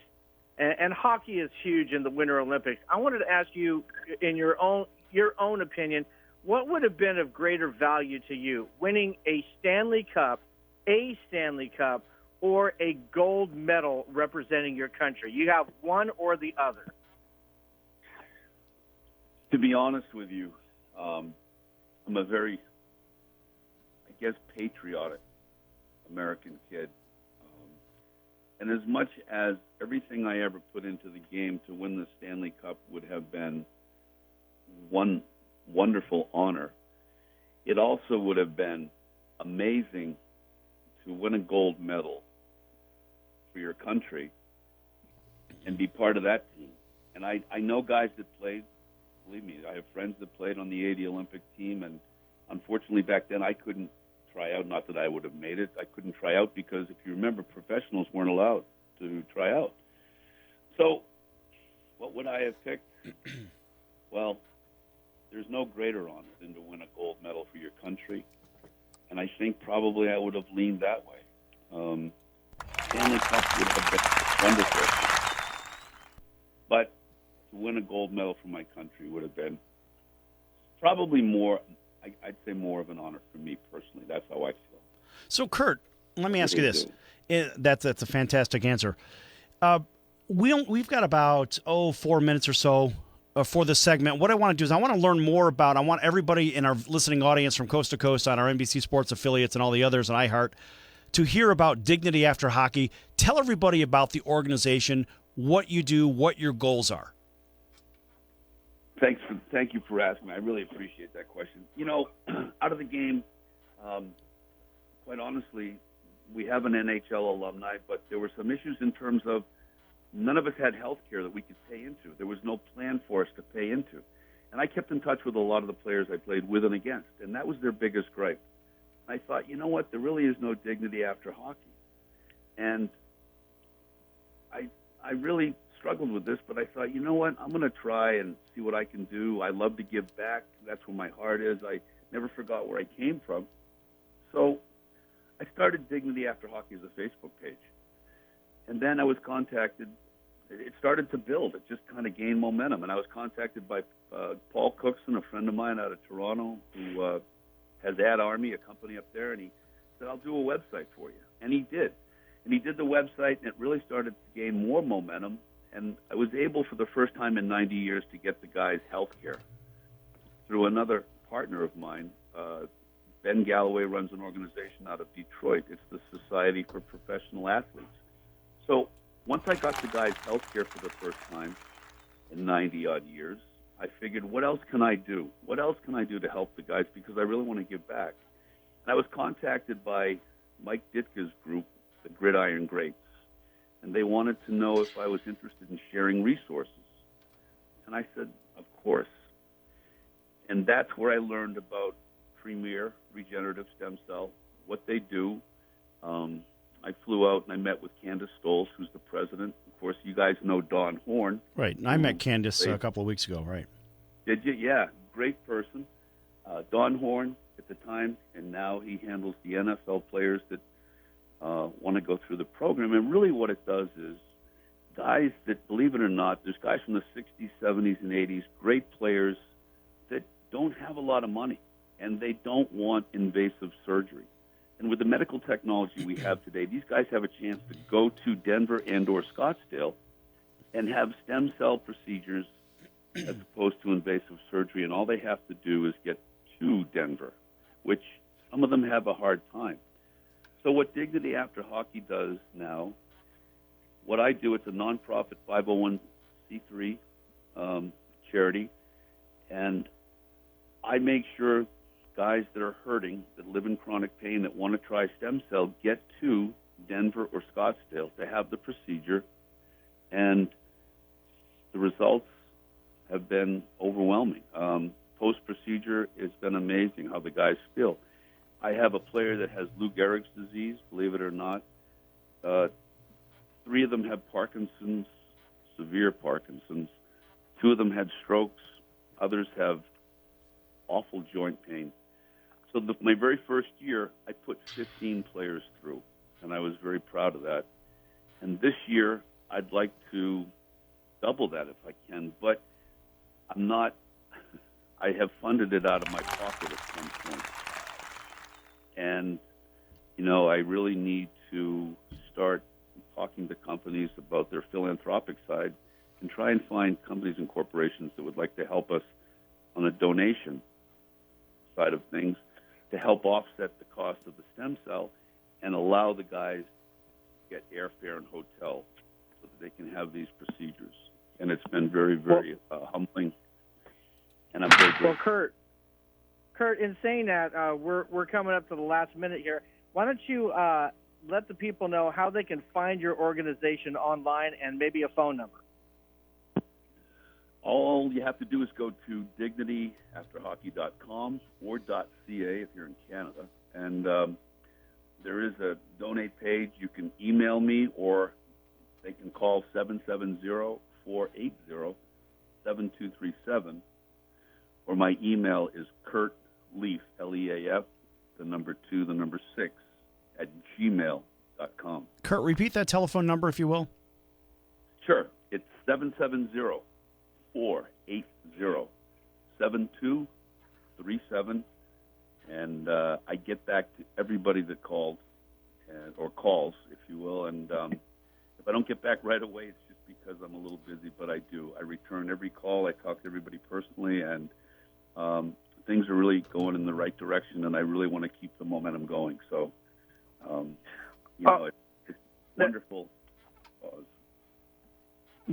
and hockey is huge in the Winter Olympics, I wanted to ask you, in your own opinion, what would have been of greater value to you, winning a Stanley Cup, or a gold medal representing your country? You have one or the other. To be honest with you, I'm a very, patriotic American kid. And as much as everything I ever put into the game to win the Stanley Cup would have been one wonderful honor, it also would have been amazing to win a gold medal for your country and be part of that team. And I know guys that played, believe me, I have friends that played on the 80 Olympic team, and unfortunately back then I couldn't try out. Not that I would have made it. I couldn't try out because, if you remember, professionals weren't allowed to try out. So what would I have picked? Well, there's no greater honor than to win a gold medal for your country, and I think probably I would have leaned that way. Stanley Cup would have been wonderful, but to win a gold medal for my country would have been probably more, I'd say more of an honor for me personally. That's how I feel. So, Kurt, let me ask you this. That's a fantastic answer. We've got about 4 minutes or so for this segment. What I want to do is I want to learn more about, I want everybody in our listening audience from coast to coast on our NBC Sports affiliates and all the others on iHeart to hear about Dignity After Hockey. Tell everybody about the organization, what you do, what your goals are. Thank you for asking. I really appreciate that question. Out of the game, quite honestly, we have an NHL alumni, but there were some issues in terms of none of us had health care that we could pay into. There was no plan for us to pay into. And I kept in touch with a lot of the players I played with and against, and that was their biggest gripe. I thought, you know what, there really is no dignity after hockey. And I really struggled with this, but I thought, you know what, I'm going to try and see what I can do. I love to give back. That's where my heart is. I never forgot where I came from. So I started Dignity After Hockey as a Facebook page. And then I was contacted. It started to build. It just kind of gained momentum. And I was contacted by Paul Cookson, a friend of mine out of Toronto, who has Ad Army, a company up there, and he said, I'll do a website for you. And he did. And he did the website, and it really started to gain more momentum. And I was able, for the first time in 90 years, to get the guys health care through another partner of mine. Ben Galloway runs an organization out of Detroit. It's the Society for Professional Athletes. So once I got the guys health care for the first time in 90-odd years, I figured, what else can I do? What else can I do to help the guys? Because I really want to give back. And I was contacted by Mike Ditka's group, the Gridiron Greats, and they wanted to know if I was interested in sharing resources. And I said, of course. And that's where I learned about Premier Regenerative Stem Cell, what they do. I flew out and I met with Candace Stoles, who's the president. Of course, you guys know Don Horn. Right. And I met Candace a couple of weeks ago, right? Did you? Yeah. Great person. Don Horn at the time, and now he handles the NFL players that want to go through the program. And really what it does is guys that, believe it or not, there's guys from the 60s, 70s, and 80s, great players that don't have a lot of money, and they don't want invasive surgery. And with the medical technology we have today, these guys have a chance to go to Denver and or Scottsdale and have stem cell procedures as opposed to invasive surgery. And all they have to do is get to Denver, which some of them have a hard time. So what Dignity After Hockey does now, what I do, it's a nonprofit 501c3 charity, and I make sure guys that are hurting, that live in chronic pain, that want to try stem cell, get to Denver or Scottsdale to have the procedure, and the results have been overwhelming. Post-procedure, it's been amazing how the guys feel. I have a player that has Lou Gehrig's disease, believe it or not. 3 of them have Parkinson's, severe Parkinson's. 2 of them had strokes. Others have awful joint pain. So my very first year, I put 15 players through, and I was very proud of that. And this year, I'd like to double that if I can, but I'm not. I have funded it out of my pocket at some point. And, I really need to start talking to companies about their philanthropic side and try and find companies and corporations that would like to help us on a donation side of things to help offset the cost of the stem cell and allow the guys to get airfare and hotel so that they can have these procedures. And it's been very, very humbling. And I'm very grateful. Well, Kurt, in saying that, we're coming up to the last minute here. Why don't you let the people know how they can find your organization online and maybe a phone number? All you have to do is go to dignityafterhockey.com or .ca if you're in Canada. And there is a donate page. You can email me, or they can call 770-480-7237. Or my email is Kurt Leaf, L-E-A-F, the number 2, the number 6, at gmail.com. Kurt, repeat that telephone number, if you will. Sure. It's 770-480-7237. And I get back to everybody that called, or calls, if you will. And if I don't get back right away, it's just because I'm a little busy, but I do. I return every call. I talk to everybody personally, and things are really going in the right direction, and I really want to keep the momentum going. So, it's wonderful.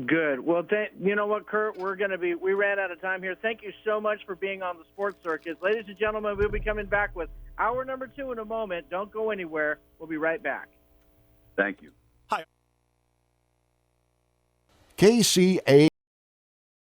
Good. Well, you know what, Kurt? We ran out of time here. Thank you so much for being on the Sports Circus. Ladies and gentlemen, we'll be coming back with hour number 2 in a moment. Don't go anywhere. We'll be right back. Thank you. KCA